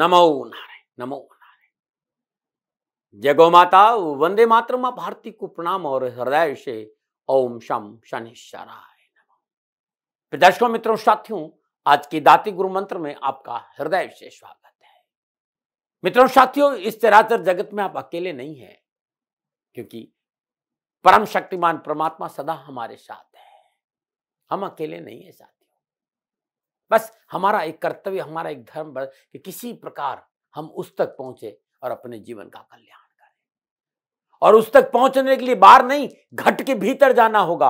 नमो नारायण, नमो नारायण। जय गौ माता, वंदे मातरम मां भारती को प्रणाम और हृदय से ओम शम शनिश्चराय नमः। दर्शकों, मित्रों, साथियों, आज की दाती गुरु मंत्र में आपका हृदय से स्वागत है। मित्रों, साथियों, इस चराचर जगत में आप अकेले नहीं हैं, क्योंकि परम शक्तिमान परमात्मा सदा हमारे साथ है। हम अकेले नहीं है साथियों। बस हमारा एक कर्तव्य, हमारा एक धर्म कि किसी प्रकार हम उस तक पहुंचे और अपने जीवन का कल्याण करें। और उस तक पहुंचने के लिए बाहर नहीं, घट के भीतर जाना होगा।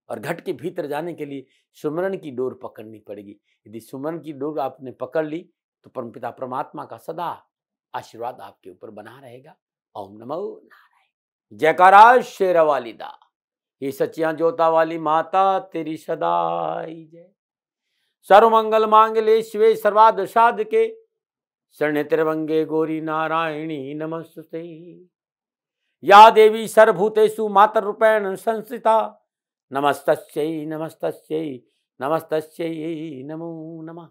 और घट के भीतर जाने के लिए सुमरन की डोर पकड़नी पड़ेगी। यदि सुमरन की डोर आपने पकड़ ली तो परमपिता परमात्मा का सदा आशीर्वाद आपके ऊपर बना रहेगा। ओम नमो नारायण। जयकारा शेरा वाली दा, ये सच्चियां जोता वाली माता तेरी सदाई जय। सर्वमंगल मांगले शिवे सर्वार्थ साधके, शरण्य त्र्यंबके गौरी नारायणी नमस्ते। या देवी सर्वभूतेषु मातृरूपेण संस्थिता, नमस्तस्यै नमस्तस्यै नमस्तस्यै नमो नमः।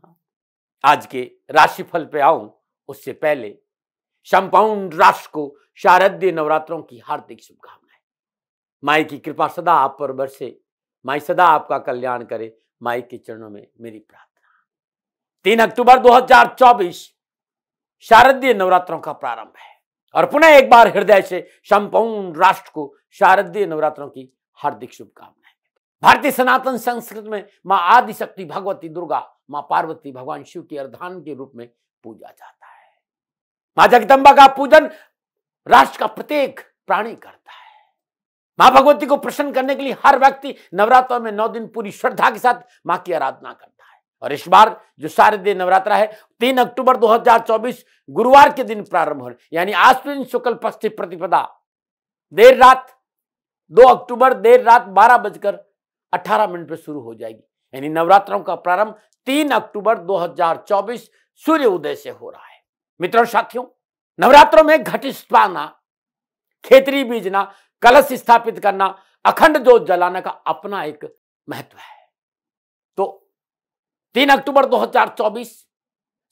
आज के राशिफल पे आऊं उससे पहले संपूर्ण राष्ट्र को शारदीय नवरात्रों की हार्दिक शुभकामनाएं। माई की कृपा सदा आप पर बरसे, माई सदा आपका कल्याण करे, माई के चरणों में मेरी प्रार्थना। 3 अक्टूबर 2024 शारदीय नवरात्रों का प्रारंभ है और पुनः एक बार हृदय से संपूर्ण राष्ट्र को शारदीय नवरात्रों की हार्दिक शुभकामनाएं। भारतीय सनातन संस्कृति में मां आदिशक्ति भगवती दुर्गा, मां पार्वती भगवान शिव की अर्धांगिनी के रूप में पूजा जाता है। मां जगदंबा का पूजन राष्ट्र का प्रत्येक प्राणी करता है। मां भगवती को प्रसन्न करने के लिए हर व्यक्ति नवरात्रों में 9 दिन पूरी श्रद्धा के साथ मां की आराधना करता है। और इस बार जो शारदीय नवरात्रा है 3 अक्टूबर 2024 गुरुवार के दिन प्रारंभ हो, यानी आश्विन शुक्ल पक्ष प्रतिपदा देर रात 2 अक्टूबर देर रात 12:18 पर शुरू हो जाएगी। यानी नवरात्रों का प्रारंभ 3 अक्टूबर 2024 सूर्य उदय से हो रहा है। मित्रों, साथियों, नवरात्रों में घट स्थापना, खेतरी बीजना, कलश स्थापित करना, अखंड ज्योत जलाने का अपना एक महत्व है। तो 3 अक्टूबर 2024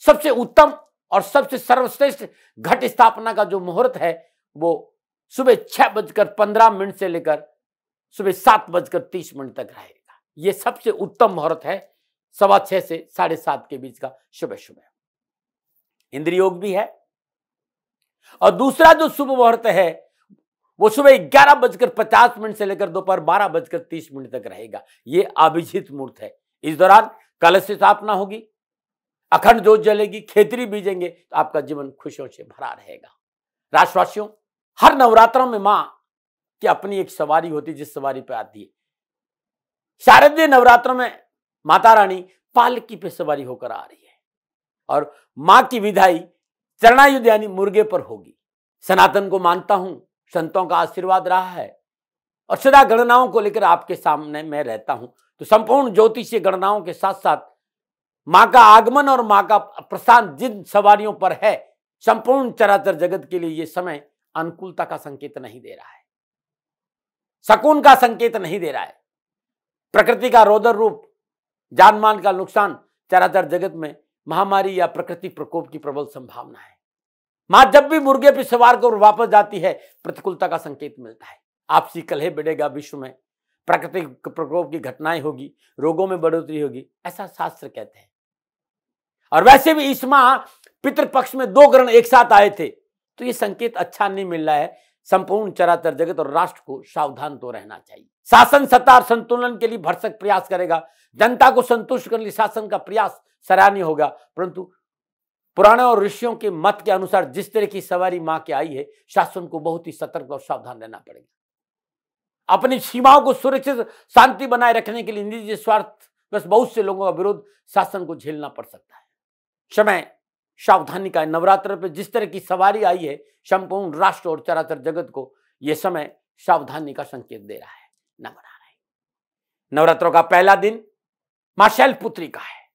सबसे उत्तम और सबसे सर्वश्रेष्ठ घट स्थापना का जो मुहूर्त है वो सुबह 6:15 से लेकर सुबह 7:30 तक रहेगा। ये सबसे उत्तम मुहूर्त है, 6:15 से 7:30 के बीच का सुबह सुबह। इंद्र योग भी है। और दूसरा जो शुभ मुहूर्त है वो सुबह 11:50 से लेकर दोपहर 12:30 तक रहेगा। ये अभिजीत मुहूर्त है। इस दौरान कलश स्थापना होगी, अखंड ज्योत जलेगी, खेतरी बीजेंगे, तो आपका जीवन खुशियों से भरा रहेगा। राष्ट्रवासियों, हर नवरात्रों में मां की अपनी एक सवारी होती है, जिस सवारी पे आती है। शारदीय नवरात्रों में माता रानी पालकी पे सवारी होकर आ रही है और मां की विदाई चरणायुध यानी मुर्गे पर होगी। सनातन को मानता हूं, संतों का आशीर्वाद रहा है और सदा गणनाओं को लेकर आपके सामने मैं रहता हूं। तो संपूर्ण ज्योतिषीय गणनाओं के साथ साथ मां का आगमन और मां का प्रस्थान जिन सवारियों पर है, संपूर्ण चराचर जगत के लिए यह समय अनुकूलता का संकेत नहीं दे रहा है, सकून का संकेत नहीं दे रहा है। प्रकृति का रौद्र रूप, जानमाल का नुकसान, चराचर जगत में महामारी या प्रकृति प्रकोप की प्रबल संभावना है। मां जब भी मुर्गे पर सवार कर वापस जाती है, प्रतिकूलता का संकेत मिलता है। आपसी कलह बढ़ेगा, विश्व में प्राकृतिक प्रकोप की घटनाएं होगी, रोगों में बढ़ोतरी होगी, ऐसा शास्त्र कहते हैं। और वैसे भी इस माह पितृपक्ष में 2 ग्रहण एक साथ आए थे, तो ये संकेत अच्छा नहीं मिल रहा है। संपूर्ण चराचर जगत और राष्ट्र को सावधान तो रहना चाहिए। शासन सत्ता और संतुलन के लिए भरसक प्रयास करेगा। जनता को संतुष्ट करने के लिए शासन का प्रयास सराहनीय होगा, परंतु पुराने और ऋषियों के मत के अनुसार जिस तरह की सवारी मां की आई है, शासन को बहुत ही सतर्क और सावधान रहना पड़ेगा। अपनी सीमाओं को सुरक्षित शांति बनाए रखने के लिए निजी स्वार्थ बस बहुत से लोगों का विरोध शासन को झेलना पड़ सकता है। समय सावधानी का है। नवरात्र पे जिस तरह की सवारी आई है, संपूर्ण राष्ट्र और चराचर जगत को यह समय सावधानी का संकेत दे रहा है। न बना रहे। नवरात्रों का पहला दिन मां शैलपुत्री का है।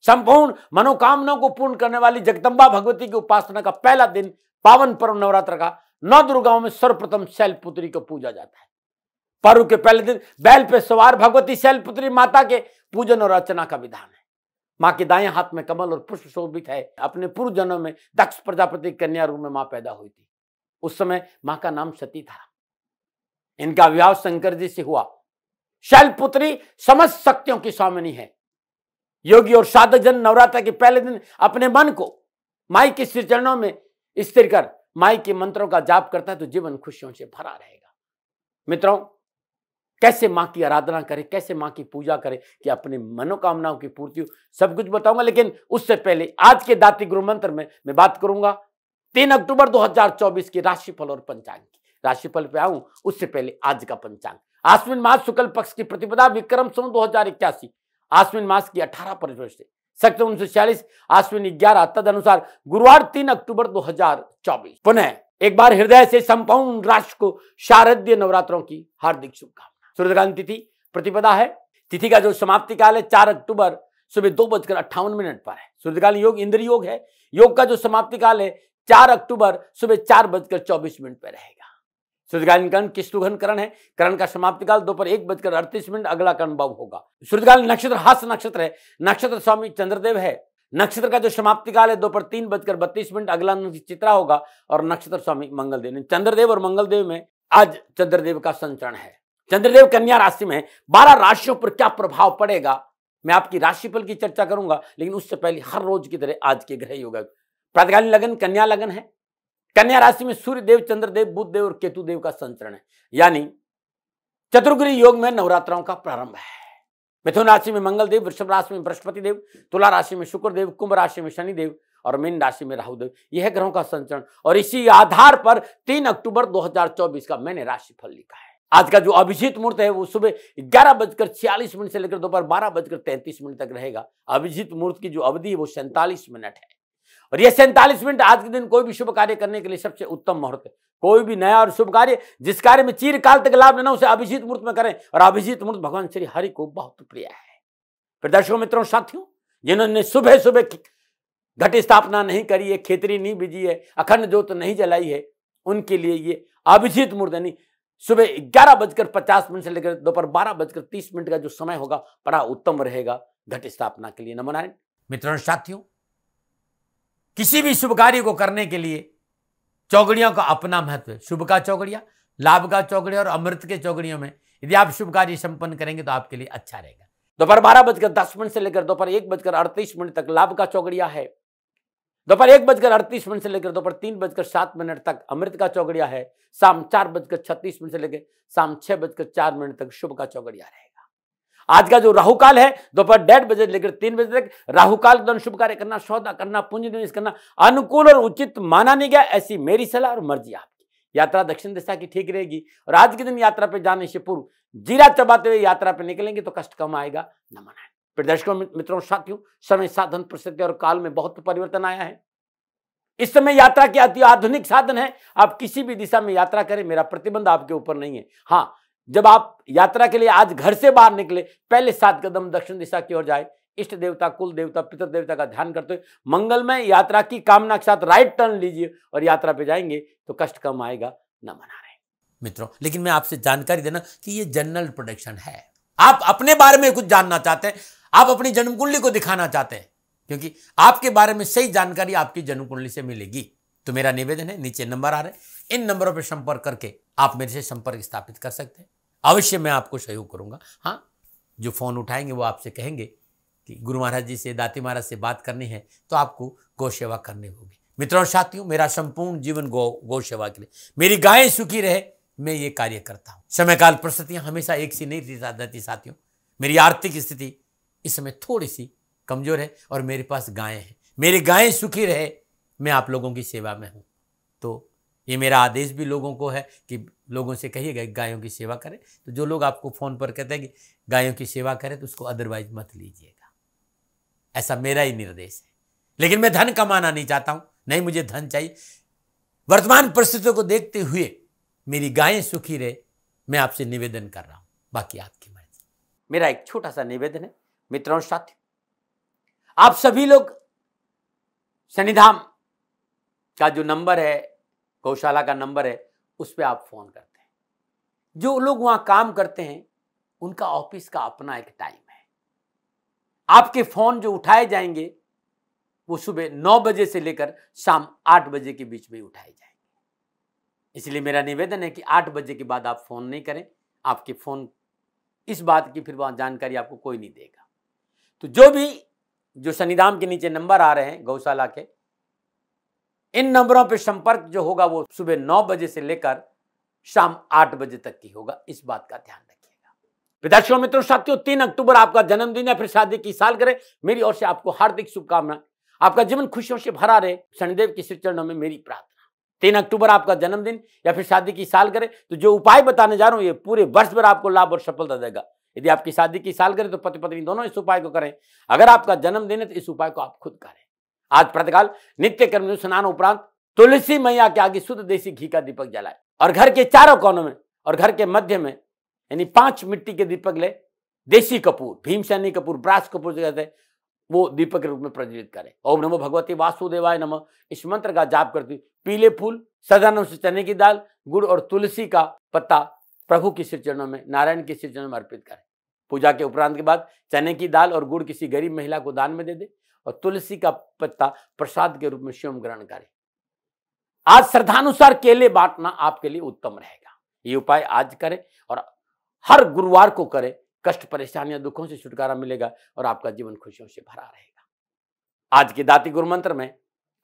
संपूर्ण मनोकामनाओं को पूर्ण करने वाली जगदंबा भगवती की उपासना का पहला दिन, पावन पर्व नवरात्र का 9 दुर्गाओं में सर्वप्रथम शैलपुत्री को पूजा जाता है। पर्व के पहले दिन बैल पे सवार भगवती शैलपुत्री माता के पूजन और अर्चना का विधान है। माँ के दाएं हाथ में कमल और पुष्प शोभित है। अपने पूर्व जन्म में दक्ष प्रजापति कन्या रूप में माँ पैदा हुई थी। उस समय माँ का नाम सती था। इनका विवाह शंकर जी से हुआ। शैलपुत्री समस्त शक्तियों की स्वामिनी है। योगी और साधक जन नवरात्र के पहले दिन अपने मन को माई के श्री चरणों में स्थिर कर माई के मंत्रों का जाप करता है तो जीवन खुशियों से भरा रहेगा। मित्रों, कैसे मां की आराधना करें, कैसे मां की पूजा करें कि अपनी मनोकामनाओं की पूर्ति हो, सब कुछ बताऊंगा। लेकिन उससे पहले आज के दाती गुरु मंत्र में मैं बात करूंगा 3 अक्टूबर 2024 की राशिफल और पंचांग की। राशिफल पे आऊं उससे पहले आज का पंचांग। आश्विन मास शुक्ल पक्ष की प्रतिपदा विक्रम संवत 2081 आश्विन मास की 18 परिवर्ष से सक्त 1946 आश्विन 11 तद अनुसार गुरुवार 3 अक्टूबर 2024। पुनः एक बार हृदय से संपूर्ण राष्ट्र को शारदीय नवरात्रों की हार्दिक शुभकामनाएं। सूर्यकांत तिथि प्रतिपदा है। तिथि का जो समाप्ति काल है 4 अक्टूबर सुबह 2:58 पर है। सूर्यकाल योग इंद्र योग है। योग का जो समाप्ति काल है 4 अक्टूबर सुबह 4:24 पर रहेगा। सूर्यकालीन करण किस्तुघन करण है। करण का समाप्ति काल दोपहर 1:38, अगला करण भव होगा। सूर्यकालीन नक्षत्र हास्य नक्षत्र है। नक्षत्र स्वामी चंद्रदेव है। नक्षत्र का जो समाप्ति काल है दोपहर 3:32, अगला चित्रा होगा और नक्षत्र स्वामी मंगलदेव। चंद्रदेव और मंगलदेव में आज चंद्रदेव का संचरण है। चंद्रदेव कन्या राशि में 12 राशियों पर क्या प्रभाव पड़ेगा मैं आपकी राशिफल की चर्चा करूंगा। लेकिन उससे पहले हर रोज की तरह आज के ग्रह योग प्रातकालीन लगन कन्या लगन है। कन्या राशि में सूर्य देव, चंद्रदेव, बुध देव और केतु देव का संचरण है, यानी चतुर्ग्रह योग में नवरात्राओं का प्रारंभ है। मिथुन राशि में मंगल देव, वृषभ राशि में बृहस्पति देव, तुला राशि में शुक्र देव, कुंभ राशि में शनि देव और मीन राशि में राहु देव। यह ग्रहों का संचरण और इसी आधार पर 3 अक्टूबर 2024 का मैंने राशिफल लिखा है। आज का जो अभिजीत मुहूर्त है वो सुबह 11:46 से लेकर दोपहर 12:33 तक रहेगा। अभिजीत मुहूर्त की जो अवधि है वो 47 मिनट है और ये 47 मिनट आज के दिन कोई भी शुभ कार्य करने के लिए सबसे उत्तम मुहूर्त है। कोई भी नया और शुभ कार्य जिस कार्य में चिरकाल तक लाभ लेना उसे अभिजीत मुहूर्त में करें और अभिजीत मुहूर्त भगवान श्री हरि को बहुत प्रिय है। फिर दर्शकों मित्रों साथियों, जिन्होंने सुबह सुबह घट स्थापना नहीं करी है, खेतरी नहीं बीजी है, अखंड ज्योत नहीं जलाई है, उनके लिए ये अभिजीत मुहूर्त यानी सुबह 11:50 से लेकर दोपहर 12:30 का जो समय होगा बड़ा उत्तम रहेगा घट स्थापना के लिए। नमो नारायण। मित्रों साथियों, किसी भी शुभ कार्य को करने के लिए चौगड़ियों का अपना महत्व है। शुभ का चौगड़िया, लाभ का चौगड़िया और अमृत के चौगड़ियों में यदि आप शुभ कार्य संपन्न करेंगे तो आपके लिए अच्छा रहेगा। दोपहर 12:10 से लेकर दोपहर 1:38 तक लाभ का चौगड़िया है। दोपहर 1:38 से लेकर दोपहर 3:07 तक अमृत का चौगड़िया है। शाम 4:36 से लेकर शाम 6:04 तक शुभ का चौगड़िया रहेगा। आज का जो राहु काल है दोपहर 1:30 लेकर 3 बजे तक, राहु काल के दौरान शुभ कार्य करना, सौदा करना, पूंजी निवेश करना अनुकूल और उचित माना नहीं गया। ऐसी मेरी सलाह और मर्जी आपकी। यात्रा दक्षिण दिशा की ठीक रहेगी और आज के दिन यात्रा पे जाने से पूर्व जीरा चबाते हुए यात्रा पे निकलेंगे तो कष्ट कम आएगा। नमन है। फिर दर्शकों मित्रों साथियों, समय साधन परिस्थिति और काल में बहुत परिवर्तन आया है। इस समय यात्रा के अति आधुनिक साधन है। आप किसी भी दिशा में यात्रा करें, मेरा प्रतिबंध आपके ऊपर नहीं है। हाँ, जब आप यात्रा के लिए आज घर से बाहर निकले पहले 7 कदम दक्षिण दिशा की ओर जाए, इष्ट देवता, कुल देवता, पितर देवता का ध्यान करते हुए मंगलमय यात्रा की कामना के साथ राइट टर्न लीजिए और यात्रा पे जाएंगे तो कष्ट कम आएगा। न मना रहे मित्रों, लेकिन मैं आपसे जानकारी देना कि ये जनरल प्रोडिक्शन है। आप अपने बारे में कुछ जानना चाहते हैं, आप अपनी जन्म कुंडली को दिखाना चाहते हैं, क्योंकि आपके बारे में सही जानकारी आपकी जन्म कुंडली से मिलेगी। तो मेरा निवेदन है, नीचे नंबर आ रहे हैं, इन नंबरों पर संपर्क करके आप मेरे से संपर्क स्थापित कर सकते हैं। अवश्य मैं आपको सहयोग करूंगा। हाँ, जो फोन उठाएंगे वो आपसे कहेंगे कि गुरु महाराज जी से, दाती महाराज से बात करनी है तो आपको गौ सेवा करनी होगी। मित्रों और साथियों, मेरा संपूर्ण जीवन गौ सेवा के लिए, मेरी गायें सुखी रहे, मैं ये कार्य करता हूँ। समय काल परिस्थितियां हमेशा एक सी नहीं रहती साथियों। मेरी आर्थिक स्थिति इस समय थोड़ी सी कमजोर है और मेरे पास गायें हैं। मेरी गायें सुखी रहे, मैं आप लोगों की सेवा में हूँ। तो ये मेरा आदेश भी लोगों को है कि लोगों से कहिएगा गायों की सेवा करें। तो जो लोग आपको फोन पर कहते हैं कि गायों की सेवा करें तो उसको अदरवाइज मत लीजिएगा, ऐसा मेरा ही निर्देश है। लेकिन मैं धन कमाना नहीं चाहता हूं, नहीं मुझे धन चाहिए। वर्तमान परिस्थितियों को देखते हुए मेरी गायें सुखी रहे, मैं आपसे निवेदन कर रहा हूं, बाकी आपकी मर्जी। मेरा एक छोटा सा निवेदन है मित्रों साथियों, आप सभी लोग शनिधाम का जो नंबर है, गौशाला का नंबर है, उस पर आप फोन करते हैं। जो लोग वहां काम करते हैं उनका ऑफिस का अपना एक टाइम है। आपके फोन जो उठाए जाएंगे वो सुबह 9 बजे से लेकर शाम 8 बजे के बीच में उठाए जाएंगे। इसलिए मेरा निवेदन है कि 8 बजे के बाद आप फोन नहीं करें। आपके फोन इस बात की फिर वहां जानकारी आपको कोई नहीं देगा। तो जो शनिधाम के नीचे नंबर आ रहे हैं गौशाला के, इन नंबरों पर संपर्क जो होगा वो सुबह 9 बजे से लेकर शाम 8 बजे तक की होगा। इस बात का ध्यान रखिएगा। दर्शकों मित्रों साथियों, 3 अक्टूबर आपका जन्मदिन या फिर शादी की सालगिरह। मेरी ओर से आपको हार्दिक शुभकामनाएं। आपका जीवन खुशियों से भरा रहे, शनिदेव के श्री चरणों में मेरी प्रार्थना। 3 अक्टूबर आपका जन्मदिन या फिर शादी की सालगिरह, तो जो उपाय बताने जा रहा हूं ये पूरे वर्ष भर आपको लाभ और सफलता देगा। यदि आपकी शादी की सालगिरह तो पति पत्नी दोनों इस उपाय को करें। अगर आपका जन्मदिन है तो इस उपाय को आप खुद करें। आज प्रातःकाल नित्य कर्म स्नान उपरांत तुलसी मैया के आगे शुद्ध देसी घी का दीपक जलाए और घर के चारों कोनों में और घर के मध्य में यानी 5 मिट्टी के दीपक ले, देसी कपूर, भीमसेनी कपूर, ब्रास कपूर जो कहते हैं, वो दीपक के रूप में प्रज्वलित करें। ओम नमो भगवती वासुदेवाय नमः इस मंत्र का जाप करते हुए पीले फूल, सदानंद से चने की दाल, गुड़ और तुलसी का पत्ता प्रभु के श्री चरणों में, नारायण के श्री चरणों में अर्पित करें। पूजा के उपरांत के बाद चने की दाल और गुड़ किसी गरीब महिला को दान में दे दे और तुलसी का पत्ता प्रसाद के रूप में स्वयं ग्रहण करें। आज श्रद्धानुसार केले बांटना आपके लिए उत्तम रहेगा। ये उपाय आज करें और हर गुरुवार को करें। कष्ट, परेशानियां, दुखों से छुटकारा मिलेगा और आपका जीवन खुशियों से भरा रहेगा। आज के दाती गुरु मंत्र में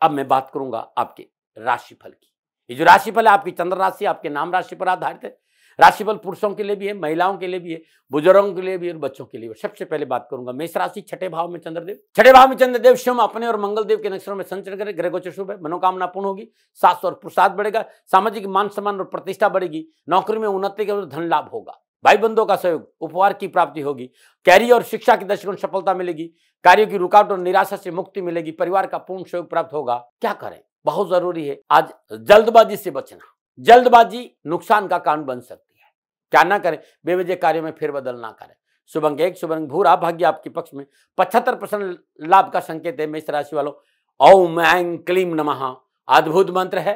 अब मैं बात करूंगा आपके राशिफल की। ये जो राशिफल है आपकी चंद्र राशि, आपके नाम राशि पर आधारित है। राशिफल पुरुषों के लिए भी है, महिलाओं के लिए भी है, बुजुर्गों के लिए भी और बच्चों के लिए भी। सबसे पहले बात करूंगा मेष राशि, 6ठे भाव में चंद्रदेव। 6ठे भाव में चंद्रदेव स्वयं अपने और मंगल देव के नक्षत्रों में संचरण करे। ग्रह गोचर शुभ है, मनोकामना पूर्ण होगी, साहस और पुरुषार्थ बढ़ेगा, सामाजिक मान सम्मान और प्रतिष्ठा बढ़ेगी, नौकरी में उन्नति के धन लाभ होगा, भाई बंधुओं का सहयोग, उपहार की प्राप्ति होगी, कैरियर और शिक्षा के दृष्टिकोण सफलता मिलेगी, कार्यों की रुकावट और निराशा से मुक्ति मिलेगी, परिवार का पूर्ण सहयोग प्राप्त होगा। क्या करें, बहुत जरूरी है आज जल्दबाजी से बचना। जल्दबाजी नुकसान का कारण बन सकती है। क्या ना करें, बेवजह कार्यों में फेरबदल ना करें। शुभ अंक 1, शुभ रंग भूरा, भाग्य आपके पक्ष में। 75% लाभ का संकेत है मेष राशि वालों। ओम ऐं क्लीम नमः अद्भुत मंत्र है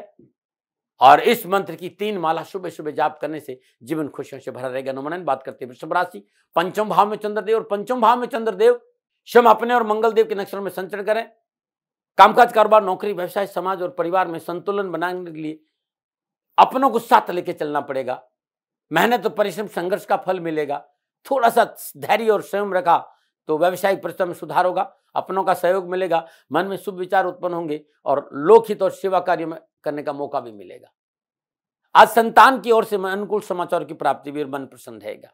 और इस मंत्र की 3 माला सुबह सुबह जाप करने से जीवन खुशियों से भरा रहेगा। नमन बात करते हैं वृषभ राशि, 5वें भाव में चंद्रदेव और 5वें भाव में चंद्रदेव स्वयं अपने और मंगल देव के नक्षत्रों में संचरण करें। कामकाज, कारोबार, नौकरी, व्यवसाय, समाज और परिवार में संतुलन बनाने के लिए अपनों को साथ लेके चलना पड़ेगा। मेहनत और परिश्रम, संघर्ष का फल मिलेगा। थोड़ा सा धैर्य और संयम रखा तो व्यवसायिक परिश्रम में सुधार होगा, अपनों का सहयोग मिलेगा, मन में शुभ विचार उत्पन्न होंगे और लोकहित और सेवा कार्य में करने का मौका भी मिलेगा। आज संतान की ओर से अनुकूल समाचार की प्राप्ति भी और मन प्रसन्न रहेगा।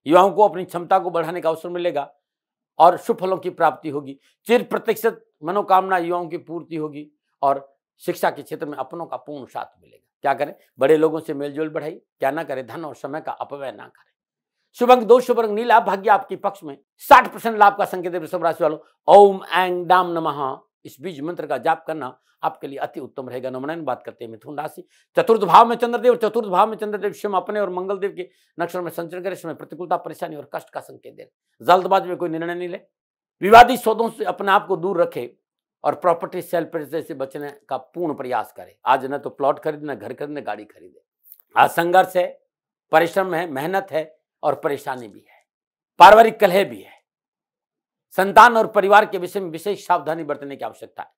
युवाओं को अपनी क्षमता को बढ़ाने का अवसर मिलेगा और शुभ फलों की प्राप्ति होगी। चिर प्रतीक्षित मनोकामना युवाओं की पूर्ति होगी और शिक्षा के क्षेत्र में अपनों का पूर्ण साथ मिलेगा। क्या करें, बड़े लोगों से मेलजोल बढ़ाइए। क्या ना करें, धन और समय का अपव्यय ना करें। शुभ अंक 2, शुभ रंग नीला, भाग्य आपके पक्ष में। 60% लाभ का संकेत है वृषभ राशि वालों। ओम ऐं डाम नमः इस बीज मंत्र का जाप करना आपके लिए अति उत्तम रहेगा। नमन बात करते हैं मिथुन राशि, 4th भाव में चंद्रदेव। 4th भाव में चंद्रदेव स्वयं अपने और मंगल देव के नक्षत्र में संचरण करे। समय प्रतिकूलता, परेशानी और कष्ट का संकेत दे। जल्दबाजी में कोई निर्णय नहीं ले। विवादी सौदों से अपने आप को दूर रखे और प्रॉपर्टी सेल परचेज से बचने का पूर्ण प्रयास करे। आज न तो प्लॉट खरीदे, न घर खरीदे, न गाड़ी खरीदे। आज संघर्ष है, परिश्रम है, मेहनत है और परेशानी भी है। पारिवारिक कलह भी है। संतान और परिवार के विषय में विशेष सावधानी बरतने की आवश्यकता है।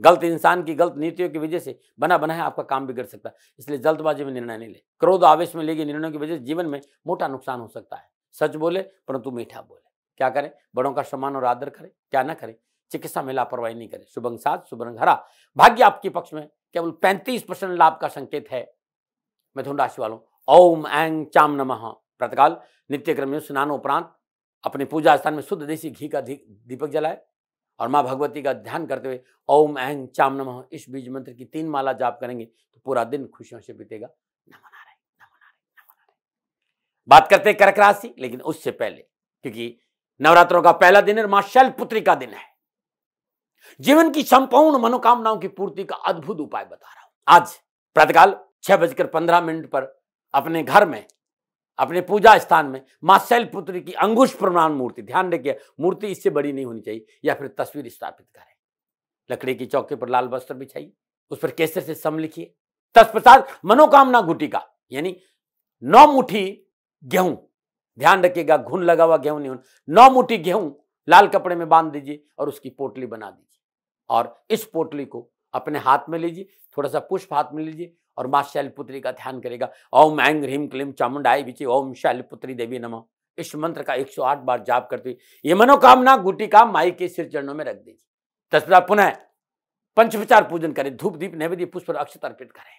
गलत इंसान की गलत नीतियों की वजह से बना बनाया आपका काम बिगड़ सकता है, इसलिए जल्दबाजी में निर्णय नहीं ले। क्रोध आवेश में लेगी निर्णयों की वजह से जीवन में मोटा नुकसान हो सकता है। सच बोले परंतु मीठा बोले। क्या करें, बड़ों का सम्मान और आदर करें। क्या ना करें, चिकित्सा में लापरवाही नहीं करें। शुभ अंक 7, शुभ रंग हरा, भाग्य आपके पक्ष में। केवल 35% लाभ का संकेत है मिथुन राशि वालों। ओम ऐं चाम नमः प्रातःकाल नित्य क्रम में स्नान उपरांत अपने पूजा स्थान में शुद्ध देसी घी का दीपक जलाए और माँ भगवती का ध्यान करते हुए ओम ऐं चाम नमः इस बीज मंत्र की 3 माला जाप करेंगे तो पूरा दिन खुशियों से बीतेगा। नमन आ रहे, नमन आ रहे, नमन आ रहे। बात करते हैं कर्क राशि, लेकिन उससे पहले, क्योंकि नवरात्रों का पहला दिन है, मां शैलपुत्री का दिन है। जीवन की संपूर्ण मनोकामनाओं की पूर्ति का अद्भुत उपाय बता रहा हूं। आज प्रातःकाल 6:15 पर अपने घर में, अपने पूजा स्थान में मां शैलपुत्री की अंगुश प्रमाण मूर्ति, ध्यान रखिए मूर्ति इससे बड़ी नहीं होनी चाहिए, या फिर तस्वीर स्थापित करें। लकड़ी की चौके पर लाल वस्त्र बिछाइए, उस पर केसर से सम लिखिए। तत्पश्चात मनोकामना गुटिका यानी 9 मुट्ठी गेहूं, ध्यान रखिएगा घुन लगा हुआ गेहूं नहीं होना, 9 मुट्ठी गेहूं लाल कपड़े में बांध दीजिए और उसकी पोटली बना दीजिए और इस पोटली को अपने हाथ में लीजिए, थोड़ा सा पुष्प हाथ में लीजिए और मां शैलपुत्री का ध्यान करेगा। ओम ऐं ह्रीं क्लीं चामुंडाय विचे ओम शैलपुत्री देवी नमः। इस मंत्र का 108 बार जाप करते हुए ये मनोकामना गुटिका माई के सिर चरणों में रख दीजिए। तत्पश्चात पुनः पंचोपचार पूजन करें, धूप दीप नैवेद्य पुष्प और अक्षत अर्पित करें,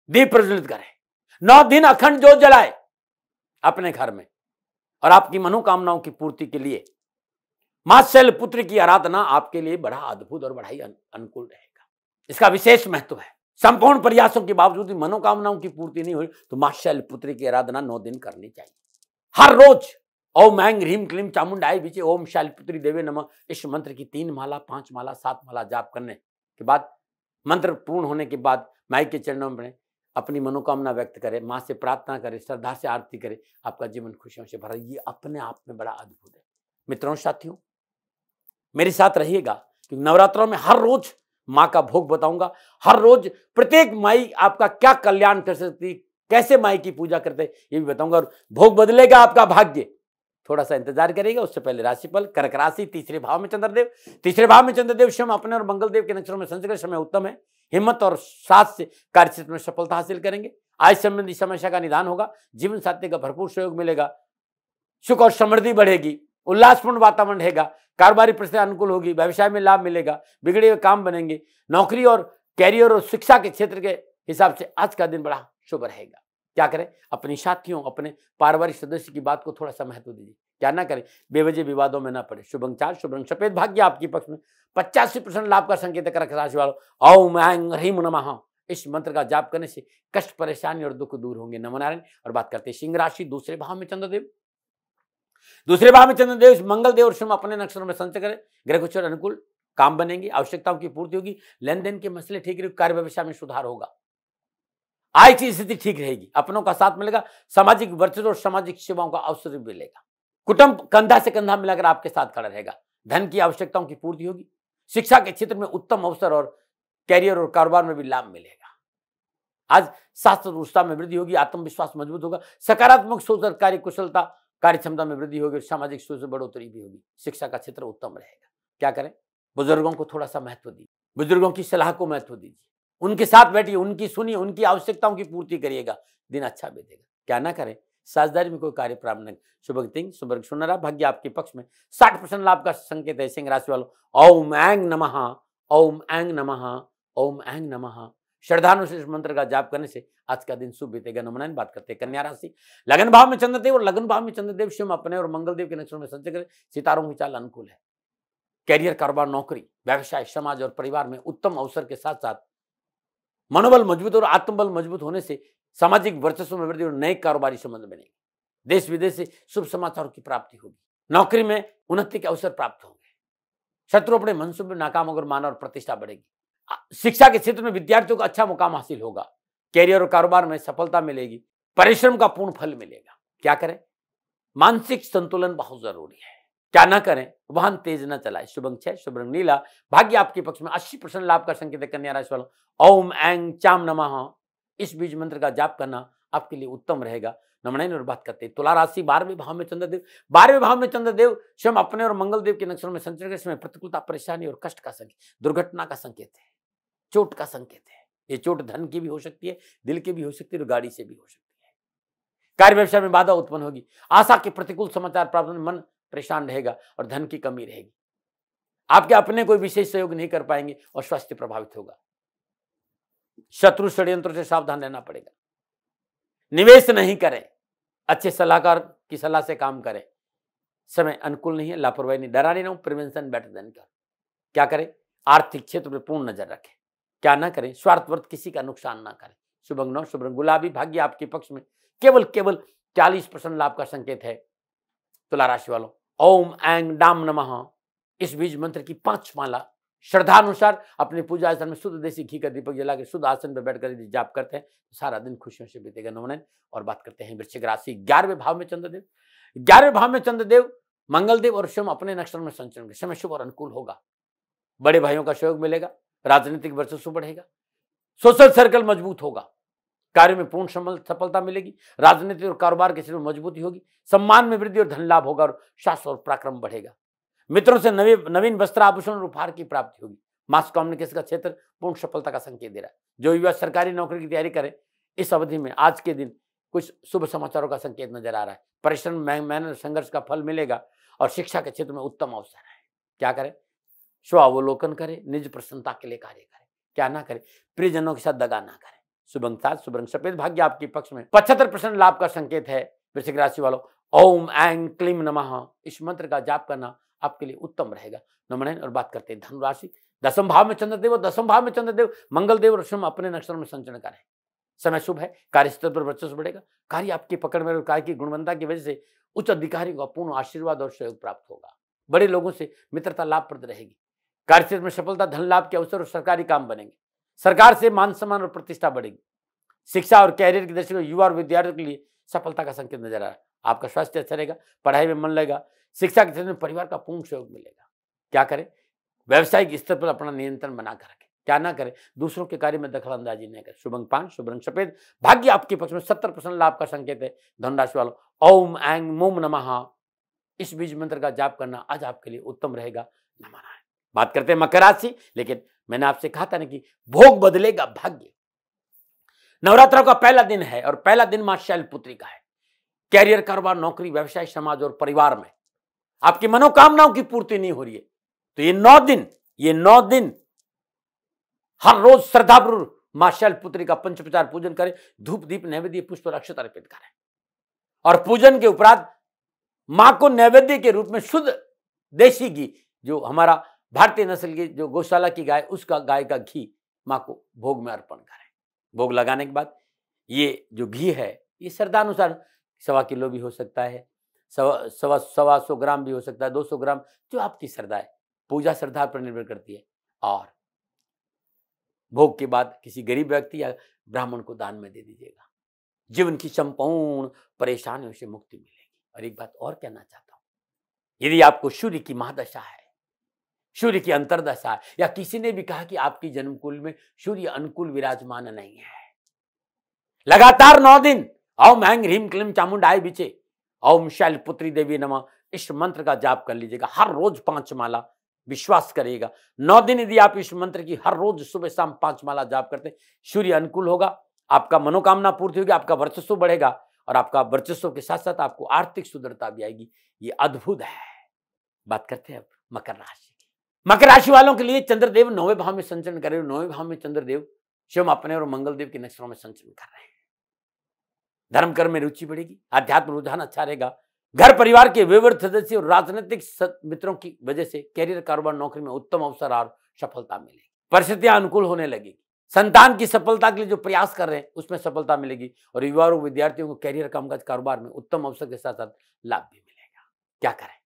दीप प्रज्वलित करें, 9 दिन अखंड जोत जलाए अपने घर में और आपकी मनोकामनाओं की पूर्ति के लिए मां शैलपुत्री की आराधना आपके लिए बड़ा अद्भुत और बड़ा ही अनुकूल रहेगा। इसका विशेष महत्व है। संपूर्ण प्रयासों के बावजूद मनोकामनाओं की पूर्ति नहीं हुई तो मां शैलपुत्री की आराधना 9 दिन करनी चाहिए। हर रोज ओम ऐं ह्रीं क्लीं चामुंडाय विचे ओम शैलपुत्री देवी नमः इस मंत्र की 3 माला, 5 माला, 7 माला जाप करने के बाद मंत्र पूर्ण होने के बाद माई के चरणों में अपनी मनोकामना व्यक्त करें, मां से प्रार्थना करें, श्रद्धा से आरती करें, आपका जीवन खुशियों से भरा। ये अपने आप में बड़ा अद्भुत है। मित्रों साथियों, मेरे साथ रहिएगा क्योंकि नवरात्रों में हर रोज मां का भोग बताऊंगा। हर रोज प्रत्येक माई आपका क्या कल्याण कर सकती, कैसे माई की पूजा करते ये भी बताऊंगा और भोग बदलेगा आपका भाग्य। थोड़ा सा इंतजार करेगा। उससे पहले राशिफल, कर्क राशि, तीसरे भाव में चंद्रदेव, तीसरे भाव में चंद्रदेव स्वयं अपने और मंगल देव के नक्षत्रों में संचरण, समय उत्तम है। हिम्मत और साथ से कार्य क्षेत्र में सफलता हासिल करेंगे। आय संबंधी समस्या का निदान होगा। जीवन साथी का भरपूर सहयोग मिलेगा। सुख और समृद्धि बढ़ेगी। उल्लासपूर्ण वातावरण रहेगा। कारोबारी परिस्थिति अनुकूल होगी। व्यवसाय में लाभ मिलेगा। बिगड़े हुए काम बनेंगे। नौकरी और कैरियर और शिक्षा के क्षेत्र के हिसाब से आज का दिन बड़ा शुभ रहेगा। क्या करें, अपनी साथियों, अपने पारिवारिक सदस्य की बात को थोड़ा सा महत्व दीजिए। क्या ना करें, बेवजह विवादों में ना पड़े। शुभ अंक 4, शुभ रंग सफेद, भाग्य आपके पक्ष में। 85% लाभ का संकेत कर्क राशि वालों ओम ऐं ह्रीं नमः इस मंत्र का जाप करने से कष्ट, परेशानी और दुख दूर होंगे। नमो नारायण। और बात करते हैं सिंह राशि, दूसरे भाव में चंद्रदेव, दूसरे भाव में चंद्रदेव मंगल देव और स्वयं अपने नक्षत्रों में संचरण करें। ग्रह गोचर अनुकूल, काम बनेंगे, आवश्यकताओं की पूर्ति होगी। लेन देन के मसले ठीक रहेंगे। कार्य व्यवसाय में सुधार होगा। आय की स्थिति ठीक रहेगी। अपनों का साथ मिलेगा। सामाजिक वर्चस्व और सामाजिक सेवाओं का अवसर भी मिलेगा। कुटुंब कंधा से कंधा मिलाकर आपके साथ खड़ा रहेगा। धन की आवश्यकताओं की पूर्ति होगी। शिक्षा के क्षेत्र में उत्तम अवसर और कैरियर और कारोबार में भी लाभ मिलेगा। आज शास्त्र उत्साह में वृद्धि होगी। आत्मविश्वास मजबूत होगा। सकारात्मक सोच और कार्य कुशलता, कार्य क्षमता में वृद्धि होगी। सामाजिक सोच में बढ़ोतरी भी होगी। शिक्षा का क्षेत्र उत्तम रहेगा। क्या करें, बुजुर्गों को थोड़ा सा महत्व दीजिए। बुजुर्गों की सलाह को महत्व दीजिए। उनके साथ बैठिए, उनकी सुनिए, उनकी आवश्यकताओं की पूर्ति करिएगा। दिन अच्छा बीतेगा। क्या ना करें, साझेदारी में कोई कार्य प्रारंभ नहीं। शुभ अंक शुभ रंग सुनहरा, भाग्य आपके पक्ष में। 60% लाभ का संकेत है। सिंह राशि वालों ओम ऐं नमः, ओम ऐं नमः, ओम ऐं नमः श्रद्धानुसार इस मंत्र का जाप करने से आज का दिन शुभ बीतेगा। नमन। बात करते हैं कन्या राशि, लगन भाव में चंद्रदेव और लगन भाव में चंद्रदेव स्वयं अपने और मंगल देव के नक्षत्रों में संचरण करें। सितारों की चाल अनुकूल है। कैरियर, कारोबार, नौकरी, व्यवसाय, समाज और परिवार में उत्तम अवसर के साथ साथ मनोबल मजबूत और आत्मबल मजबूत होने से सामाजिक वर्चस्व में वृद्धि और नए कारोबारी संबंध बनेंगे। देश विदेश से शुभ समाचारों की प्राप्ति होगी। नौकरी में उन्नति के अवसर प्राप्त होंगे। शत्रु अपने मनसूबे में नाकाम होकर मान और प्रतिष्ठा बढ़ेगी। शिक्षा के क्षेत्र में विद्यार्थियों को अच्छा मुकाम हासिल होगा। कैरियर और कारोबार में सफलता मिलेगी। परिश्रम का पूर्ण फल मिलेगा। क्या करें, मानसिक संतुलन बहुत जरूरी है। क्या ना करें, वाहन तेज न चलाए। शुभ अंक 6, शुभ रंग नीला, भाग्य आपके पक्ष में। 80% लाभ का संकेत है। कन्या राशि वालों ओम ऐं चाम नमः इस बीज मंत्र का जाप करना आपके लिए उत्तम रहेगा। नमन। और बात करते हैं तुला राशि, 12वें भाव में चंद्रदेव, 12वें भाव में चंद्रदेव स्वयं अपने और मंगल देव के नक्षत्रों में संचरण के समय प्रतिकूलता, परेशानी और कष्ट का संकेत, दुर्घटना का संकेत है, चोट का संकेत है। ये चोट धन की भी हो सकती है, दिल की भी हो सकती है और गाड़ी से भी हो सकती है। कार्य व्यवसाय में बाधा उत्पन्न होगी। आशा के प्रतिकूल समाचार प्राप्त होने मन परेशान रहेगा और धन की कमी रहेगी। आपके अपने कोई विशेष सहयोग नहीं कर पाएंगे और स्वास्थ्य प्रभावित होगा। शत्रु षड्यंत्रों से सावधान रहना पड़ेगा। निवेश नहीं करें, अच्छे सलाहकार की सलाह से काम करें। समय अनुकूल नहीं है, लापरवाही नहीं, डरा नहीं रहूं, प्रिवेंशन बेटर देन क्योर। क्या करें, आर्थिक क्षेत्र पर पूर्ण नजर रखें। क्या ना करें, स्वार्थवर्थ किसी का नुकसान ना करें। शुभ अंक 9, शुभ रंग गुलाबी, भाग्य आपके पक्ष में। केवल 40% लाभ का संकेत है। तुला राशि वालों ओम ऐं डाम नमः इस बीज मंत्र की 5 माला श्रद्धानुसार अपने पूजा स्थल में शुद्ध देसी घी का दीपक जला के शुद्ध आसन पर बैठकर यदि जाप करते हैं तो सारा दिन खुशियों से बीतेगा। नमन। और बात करते हैं वृश्चिक राशि, 11वें भाव में चंद्रदेव, 11वें भाव में चंद्रदेव मंगल देव और स्वयं अपने नक्षत्र में संचरण के समय शुभ और अनुकूल होगा। बड़े भाइयों का सहयोग मिलेगा। राजनीतिक वर्चस्व बढ़ेगा। सोशल सर्कल मजबूत होगा। कार्य में पूर्ण सफलता मिलेगी। राजनीति और कारोबार के क्षेत्र में मजबूती होगी। सम्मान में वृद्धि और धन लाभ होगा और शास्त्र और पराक्रम बढ़ेगा। मित्रों से नवीन वस्त्र आभूषण और उपहार की प्राप्ति होगी। मास कम्युनिकेशन का क्षेत्र पूर्ण सफलता का संकेत दे रहा है। जो युवा सरकारी नौकरी की तैयारी करे, इस अवधि में आज के दिन कुछ शुभ समाचारों का संकेत नजर आ रहा है। परिश्रम, मेहनत, संघर्ष का फल मिलेगा और शिक्षा के क्षेत्र में उत्तम अवसर है। क्या करें? स्वावलोकन करें, निज प्रसन्नता के लिए कार्य करें। क्या ना करें? प्रियजनों के साथ दगा ना करें। शुभ अंक 7, शुभ रंग सफेद, भाग्य आपके पक्ष में। 75% लाभ का संकेत है। वृश्चिक राशि वालों, ओम ऐं क्लीम नमः इस मंत्र का जाप करना आपके लिए उत्तम रहेगा। नंबर 9 और बात करते हैं धनु राशि। दसम भाव में चंद्रदेव और दसम भाव में चंद्रदेव मंगलदेव और स्वयं अपने नक्षत्र में संचरण करें। समय शुभ है। कार्यस्थल पर वर्चस्व बढ़ेगा। कार्य आपकी पकड़ में और कार्य की गुणवत्ता की वजह से उच्च अधिकारी का पूर्ण आशीर्वाद और सहयोग प्राप्त होगा। बड़े लोगों से मित्रता लाभप्रद रहेगी। कार्यक्षेत्र में सफलता, धन लाभ के अवसर और सरकारी काम बनेंगे। सरकार से मान सम्मान और प्रतिष्ठा बढ़ेगी। शिक्षा और कैरियर की दृष्टि से युवा और विद्यार्थियों के लिए सफलता का संकेत नजर आ रहा है। आपका स्वास्थ्य अच्छा रहेगा, पढ़ाई में मन लगेगा। शिक्षा के क्षेत्र में परिवार का पूर्ण सहयोग मिलेगा। क्या करें? व्यवसायिक स्तर पर अपना नियंत्रण बनाकर रखें। क्या ना करें? दूसरों के कार्य में दखल अंदाजी नहीं करें। शुभ अंक 5, शुभ रंग सफेद, भाग्य आपके पक्ष में। 70% लाभ का संकेत है। धनुराशि वालों, ओम ऐं मोम नमः इस बीज मंत्र का जाप करना आज आपके लिए उत्तम रहेगा। नमः। बात करते हैं मकर राशि। लेकिन मैंने आपसे कहा था ना कि भोग बदलेगा भाग्य। नवरात्रों का पहला दिन है और पहला दिन मां शैलपुत्री का है। कैरियर, कारोबार, नौकरी, व्यवसाय, समाज और परिवार में आपकी मनोकामनाओं की पूर्ति नहीं हो रही है तो ये 9 दिन हर रोज श्रद्धापूर्वक मां शैलपुत्री का पंचोपचार पूजन करें। धूप, दीप, नैवेद्य, पुष्प और अक्षत अर्पित करें और पूजन के उपरांत मां को नैवेद्य के रूप में शुद्ध देसी घी, जो हमारा भारतीय नस्ल की जो गौशाला की गाय, उसका गाय का घी मां को भोग में अर्पण करें। भोग लगाने के बाद ये जो घी है ये श्रद्धानुसार 1.25 किलो भी हो सकता है, 1.25 ग्राम भी हो सकता है, 200 ग्राम, जो आपकी श्रद्धा है। पूजा श्रद्धा पर निर्भर करती है। और भोग के बाद किसी गरीब व्यक्ति या ब्राह्मण को दान में दे दीजिएगा। जीवन की संपूर्ण परेशानियों से मुक्ति मिलेगी। और एक बात और कहना चाहता हूं, यदि आपको सूर्य की महादशा है, सूर्य की अंतरदशा है, या किसी ने भी कहा कि आपकी जन्मकुल में सूर्य अनुकूल विराजमान नहीं है, लगातार 9 दिन ओम ऐं ह्रीं क्लीं चामुंडाय विचे ओम शैलपुत्री देवी नमः इस मंत्र का जाप कर लीजिएगा। हर रोज 5 माला, विश्वास करिएगा 9 दिन यदि आप इस मंत्र की हर रोज सुबह शाम 5 माला जाप करते हैं, सूर्य अनुकूल होगा, आपका मनोकामना पूर्ति होगी, आपका वर्चस्व बढ़ेगा और आपका वर्चस्व के साथ साथ आपको आर्थिक सुदृढ़ता भी आएगी। ये अद्भुत है। बात करते हैं अब मकर राशि की। मकर राशि वालों के लिए चंद्रदेव 9वें भाव में संचरण कर रहे हैं। 9वें भाव में चंद्रदेव स्वयं अपने और मंगलदेव के नक्षत्रों में संचरण कर रहे हैं। धर्म कर्म में रुचि बढ़ेगी, आध्यात्म रुझान अच्छा रहेगा। घर परिवार के विवृद्ध सदस्य और राजनीतिक मित्रों की वजह से कैरियर, कारोबार, नौकरी में उत्तम अवसर और सफलता मिलेगी। परिस्थितियां अनुकूल होने लगेगी। संतान की सफलता के लिए जो प्रयास कर रहे हैं उसमें सफलता मिलेगी और युवाओं और विद्यार्थियों को कैरियर, कामकाज, कारोबार में उत्तम अवसर के साथ साथ लाभ भी मिलेगा। क्या करें?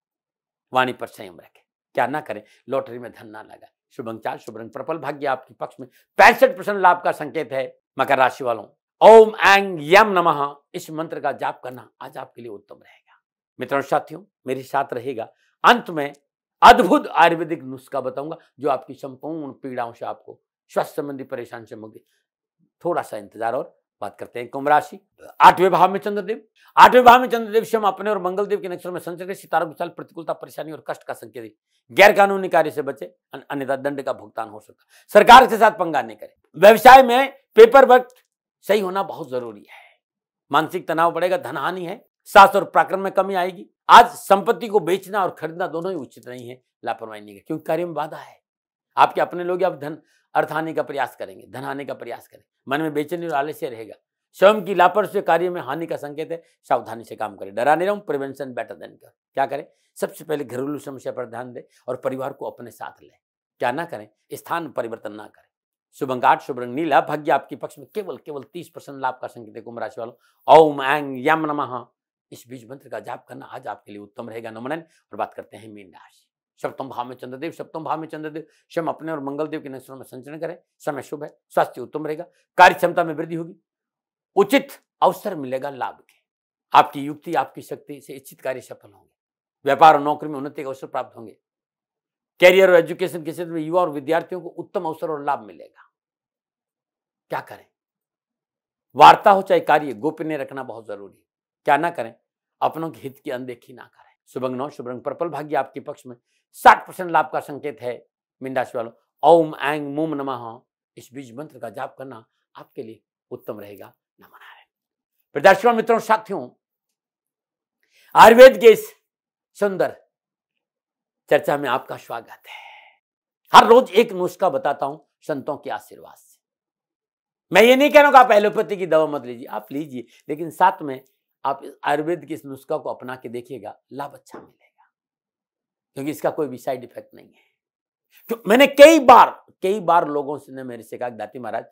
वाणी पर संयम रखें। क्या ना करें? लॉटरी में धन ना लगाए। शुभ अंक 4, शुभ रंग पर्पल, भाग्य आपके पक्ष में। 65% लाभ का संकेत है। मकर राशि वालों, ओम ऐं यम नमः इस मंत्र का जाप करना आज आपके लिए उत्तम रहेगा। मित्रों, साथियों, मेरे साथ रहेगा। अंत में अद्भुत आयुर्वेदिक नुस्खा बताऊंगा जो आपकी संपूर्ण पीड़ाओं से, आपको स्वास्थ्य संबंधी परेशानी से मुक्ति। थोड़ा सा इंतजार और बात करते हैं कुंभ राशि। 8वें भाव में चंद्रदेव, 8वें भाव में चंद्रदेव स्वयं अपने और मंगलदेव के नक्षत्र में संचरण के सितारों के चाल प्रतिकूलता, परेशानी और कष्ट का संकेत है। गैर कानूनी कार्य से बचे, अन्यथा दंड का भुगतान हो सकता है। सरकार के साथ पंगा नहीं करें। व्यवसाय में पेपर वर्क सही होना बहुत जरूरी है। मानसिक तनाव बढ़ेगा, धन हानि है, सास और पराक्रम में कमी आएगी। आज संपत्ति को बेचना और खरीदना दोनों ही उचित नहीं है। लापरवाही नहीं है क्योंकि कार्य में बाधा है। आपके अपने लोग आप धन अर्थ हानि का प्रयास करेंगे, धन हानि का प्रयास करें, मन में बेचैनी और आलस्य रहेगा। स्वयं की लापरवाही से कार्य में हानि का संकेत है। सावधानी से काम करें। डरा नहीं रहूं, प्रिवेंशन बेटर देन क्योर। क्या करें? सबसे पहले घरेलू समस्या पर ध्यान दें और परिवार को अपने साथ लें। क्या ना करें? स्थान परिवर्तन ना करें। शुभ अंक 8, शुभ रंग नीला, भाग्य आपके पक्ष में। केवल 30% लाभ का संकेत है। कुंभ राशि वालों, ओम ऐं यम नमः इस बीज मंत्र का जाप करना आज आपके लिए उत्तम रहेगा। नमन। और बात करते हैं मीन राशि। 7वें भाव में चंद्रदेव, 7वें भाव में चंद्रदेव स्वयं अपने और मंगलदेव के नक्षत्रों में संचरण करें। समय शुभ है, स्वास्थ्य उत्तम रहेगा, कार्य क्षमता में वृद्धि होगी, उचित अवसर मिलेगा लाभ के। आपकी युक्ति, आपकी शक्ति से इच्छित कार्य सफल होंगे। व्यापार और नौकरी में उन्नति के अवसर प्राप्त होंगे। कैरियर और एजुकेशन के क्षेत्र में युवा और विद्यार्थियों को उत्तम अवसर और लाभ मिलेगा। क्या करें? वार्ता हो चाहे कार्य, गोपनीय रखना बहुत जरूरी है। क्या ना करें? अपनों के हित की अनदेखी ना करें। शुभ अंग 9, शुभ रंग पर्पल, भाग्य आपके पक्ष में, 60% लाभ का संकेत है। मीन राशि वालों, ओम ऐंग मूम नमः, इस बीज मंत्र का जाप करना आपके लिए उत्तम रहेगा। नमः नारायण। दर्शकों, मित्रों, साथियों, आयुर्वेद के इस सुंदर चर्चा में आपका स्वागत है। हर रोज एक नुस्खा बताता हूं संतों के आशीर्वाद से। मैं ये नहीं कह रहा हूं कि आप एलोपैथी की दवा मत लीजिए, आप लीजिए, लेकिन साथ में आप आयुर्वेद के इस नुस्खा को अपना के देखिएगा, लाभ अच्छा मिलेगा, क्योंकि इसका कोई भी साइड इफेक्ट नहीं है। तो मैंने कई बार लोगों ने मेरे से कहा, दाती महाराज,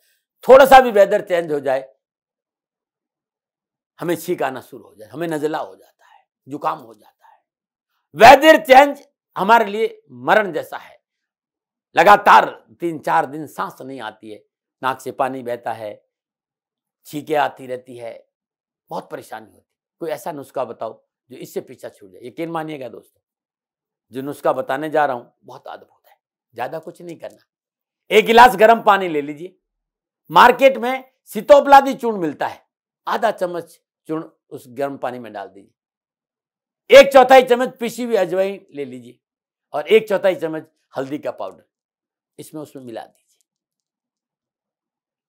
थोड़ा सा भी वेदर चेंज हो जाए, हमें छींक आना शुरू हो जाए, हमें नजला हो जाता है, जुकाम हो जाता है। वेदर चेंज हमारे लिए मरण जैसा है। लगातार 3-4 दिन सांस नहीं आती है, नाक से पानी बहता है, छींकें आती रहती है, बहुत परेशानी होती है। कोई ऐसा नुस्खा बताओ जो इससे पीछा छूट जाए। यकीन मानिएगा दोस्तों, जो नुस्खा बताने जा रहा हूं बहुत अद्भुत है। ज्यादा कुछ नहीं करना, 1 गिलास गर्म पानी ले लीजिए, मार्केट में सीतोपलादी चूर्ण मिलता है, आधा चम्मच चूर्ण उस गर्म पानी में डाल दीजिए, 1/4 चम्मच पिसी हुई अजवाइन ले लीजिए और 1/4 चम्मच हल्दी का पाउडर इसमें उसमें मिला दीजिए।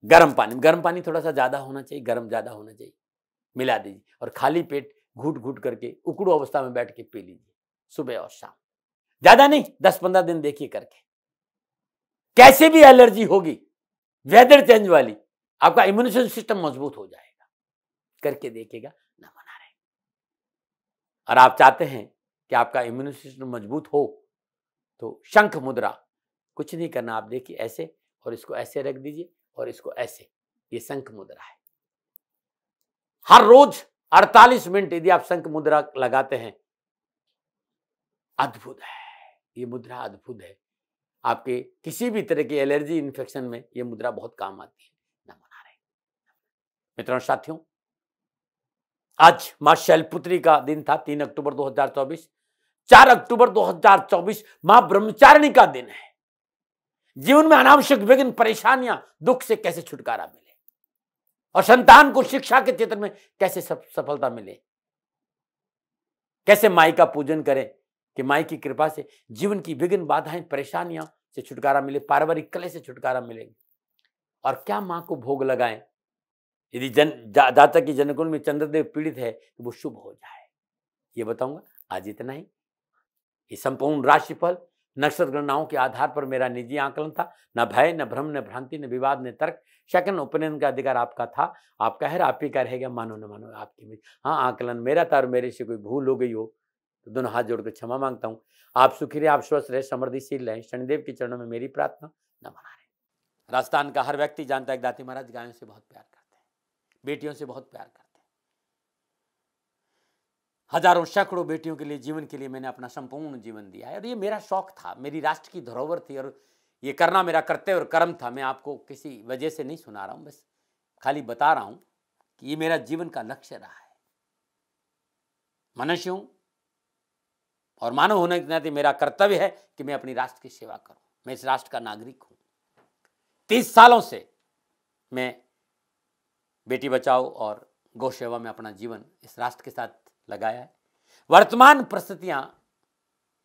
गर्म पानी थोड़ा सा ज्यादा होना चाहिए, गर्म ज्यादा होना चाहिए, मिला दीजिए और खाली पेट घूट घूट करके उकड़ू अवस्था में बैठ के पी लीजिए, सुबह और शाम। ज्यादा नहीं, 10-15 दिन देखिए करके। कैसे भी एलर्जी होगी वेदर चेंज वाली, आपका इम्यूनिटी सिस्टम मजबूत हो जाएगा। करके देखिएगा, नमः नारायण। और आप चाहते हैं कि आपका इम्यूनिटी सिस्टम मजबूत हो तो शंख मुद्रा, कुछ नहीं करना, आप देखिए ऐसे, और इसको ऐसे रख दीजिए और इसको ऐसे, ये शंख मुद्रा है। हर रोज 48 मिनट यदि आप शंख मुद्रा लगाते हैं, अद्भुत है ये मुद्रा, अद्भुत है। आपके किसी भी तरह की एलर्जी इन्फेक्शन में ये मुद्रा बहुत काम आती है। नमः नारायण। मित्रों, साथियों, आज मां शैलपुत्री का दिन था, 3 अक्टूबर 2024। 4 अक्टूबर 2024 मां ब्रह्मचारिणी का दिन है। जीवन में अनावश्यक विघ्न, परेशानियां, दुख से कैसे छुटकारा मिले और संतान को शिक्षा के क्षेत्र में कैसे सफलता मिले, कैसे माई का पूजन करें कि माई की कृपा से जीवन की विघ्न, बाधाएं, परेशानियां से छुटकारा मिले, पारिवारिक कलह से छुटकारा मिलेगा। और क्या मां को भोग लगाएं यदि जातक की जन्मकुंड में चंद्रदेव पीड़ित है तो वो शुभ हो जाए, ये बताऊंगा। आज इतना ही। ये संपूर्ण राशिफल नक्षत्र गणनाओं के आधार पर मेरा निजी आकलन था। न भय, न भ्रम, न भ्रांति, न विवाद, न तर्क, सेकंड ओपिनियन का अधिकार आपका था। आपका है, आप ही का रहेगा, मानो न मानो आपकी। हाँ, आकलन मेरा था और मेरे से कोई भूल हो गई हो तो दोनों हाथ जोड़कर क्षमा मांगता हूँ। आप सुखी रहे, आप स्वस्थ रहे, समृद्धिशील रहे, शनिदेव के चरणों में मेरी प्रार्थना। नमः नारायण। राजस्थान का हर व्यक्ति जानता है कि दाती महाराज गायों से बहुत प्यार करते हैं, बेटियों से बहुत प्यार करते हैं। हजारों सैकड़ों बेटियों के लिए, जीवन के लिए मैंने अपना संपूर्ण जीवन दिया है और ये मेरा शौक था, मेरी राष्ट्र की धरोहर थी और ये करना मेरा कर्तव्य और कर्म था। मैं आपको किसी वजह से नहीं सुना रहा हूं, बस खाली बता रहा हूं कि ये मेरा जीवन का लक्ष्य रहा है। मनुष्य हूं और मानव होने के नाते मेरा कर्तव्य है कि मैं अपनी राष्ट्र की सेवा करूं। मैं इस राष्ट्र का नागरिक हूं। 30 सालों से मैं बेटी बचाओ और गौ सेवा में अपना जीवन इस राष्ट्र के साथ लगाया है। वर्तमान परिस्थितियां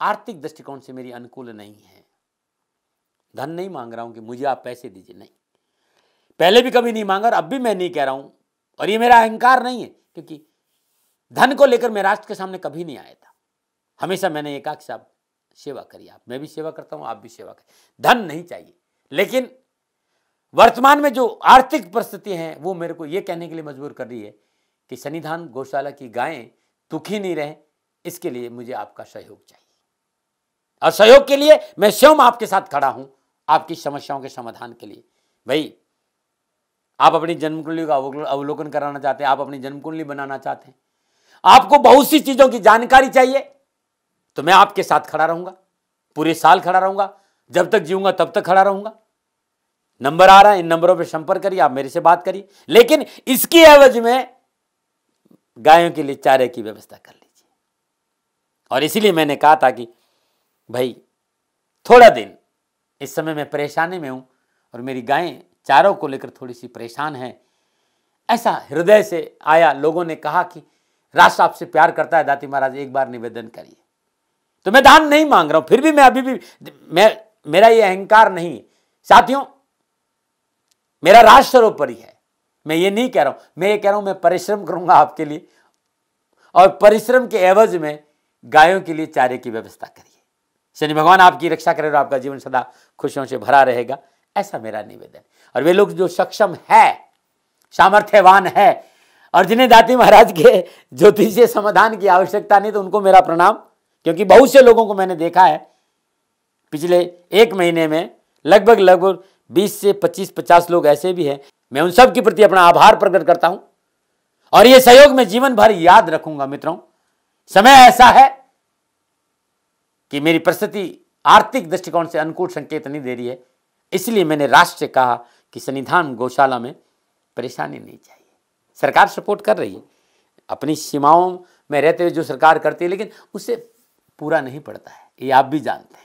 आर्थिक दृष्टिकोण से मेरी अनुकूल नहीं है। धन नहीं मांग रहा हूं कि मुझे आप पैसे दीजिए, नहीं, पहले भी कभी नहीं मांगा और अब भी मैं नहीं कह रहा हूं। और ये मेरा अहंकार नहीं है, क्योंकि धन को लेकर मैं राष्ट्र के सामने कभी नहीं आया था। हमेशा मैंने ये कहा कि साहब सेवा करिए, आप, मैं भी सेवा करता हूं, आप भी सेवा करिए। धन नहीं चाहिए, लेकिन वर्तमान में जो आर्थिक परिस्थिति हैं वो मेरे को ये कहने के लिए मजबूर कर रही है कि सन्निधान गौशाला की गायें दुखी नहीं रहे, इसके लिए मुझे आपका सहयोग चाहिए। और सहयोग के लिए मैं स्वयं आपके साथ खड़ा हूं, आपकी समस्याओं के समाधान के लिए। भाई, आप अपनी जन्म कुंडली का अवलोकन कराना चाहते हैं, आप अपनी जन्म कुंडली बनाना चाहते हैं, आपको बहुत सी चीजों की जानकारी चाहिए, तो मैं आपके साथ खड़ा रहूंगा, पूरे साल खड़ा रहूंगा, जब तक जीऊंगा तब तक खड़ा रहूंगा। नंबर आ रहा है, इन नंबरों पे संपर्क करिए, आप मेरे से बात करिए, लेकिन इसकी एवज में गायों के लिए चारे की व्यवस्था कर लीजिए। और इसीलिए मैंने कहा था कि भाई थोड़ा दिन, इस समय मैं परेशानी में हूं और मेरी गायें चारों को लेकर थोड़ी सी परेशान हैं। ऐसा हृदय से आया, लोगों ने कहा कि राष्ट्र आपसे प्यार करता है दाती महाराज, एक बार निवेदन करिए। तो मैं दान नहीं मांग रहा हूं, फिर भी मैं अभी भी मेरा ये अहंकार नहीं है साथियों, मेरा राष्ट्र सर्वोपरि है। मैं ये नहीं कह रहा हूं, मैं ये कह रहा हूं मैं परिश्रम करूंगा आपके लिए, और परिश्रम के एवज में गायों के लिए चारे की व्यवस्था करिए। शनि भगवान आपकी रक्षा करे और आपका जीवन सदा खुशियों से भरा रहेगा, ऐसा मेरा निवेदन। और वे लोग जो सक्षम है, सामर्थ्यवान है, और जिन्हें दाती महाराज के ज्योतिषीय समाधान की आवश्यकता नहीं, तो उनको मेरा प्रणाम, क्योंकि बहुत से लोगों को मैंने देखा है पिछले एक महीने में लगभग 20 से 25-50 लोग ऐसे भी हैं। मैं उन सब के प्रति अपना आभार प्रकट करता हूं, और ये सहयोग मैं जीवन भर याद रखूंगा। मित्रों, समय ऐसा है कि मेरी परिस्थिति आर्थिक दृष्टिकोण से अनुकूल संकेत नहीं दे रही है, इसलिए मैंने राष्ट्र से कहा कि सन्निधान गौशाला में परेशानी नहीं चाहिए। सरकार सपोर्ट कर रही है, अपनी सीमाओं में रहते हुए जो सरकार करती है, लेकिन उससे पूरा नहीं पड़ता है, ये आप भी जानते हैं।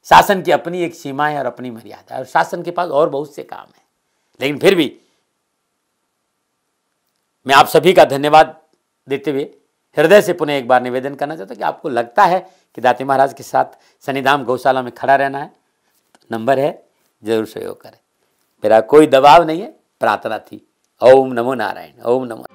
शासन की अपनी एक सीमा है और अपनी मर्यादा है, और शासन के पास और बहुत से काम है। लेकिन फिर भी मैं आप सभी का धन्यवाद देते हुए हृदय से पुनः एक बार निवेदन करना चाहता हूं कि आपको लगता है कि दाती महाराज के साथ सन्निधान गौशाला में खड़ा रहना है, तो नंबर है, जरूर सहयोग करें। मेरा कोई दबाव नहीं है, प्रार्थना थी। ओम नमो नारायण, ओम नमो।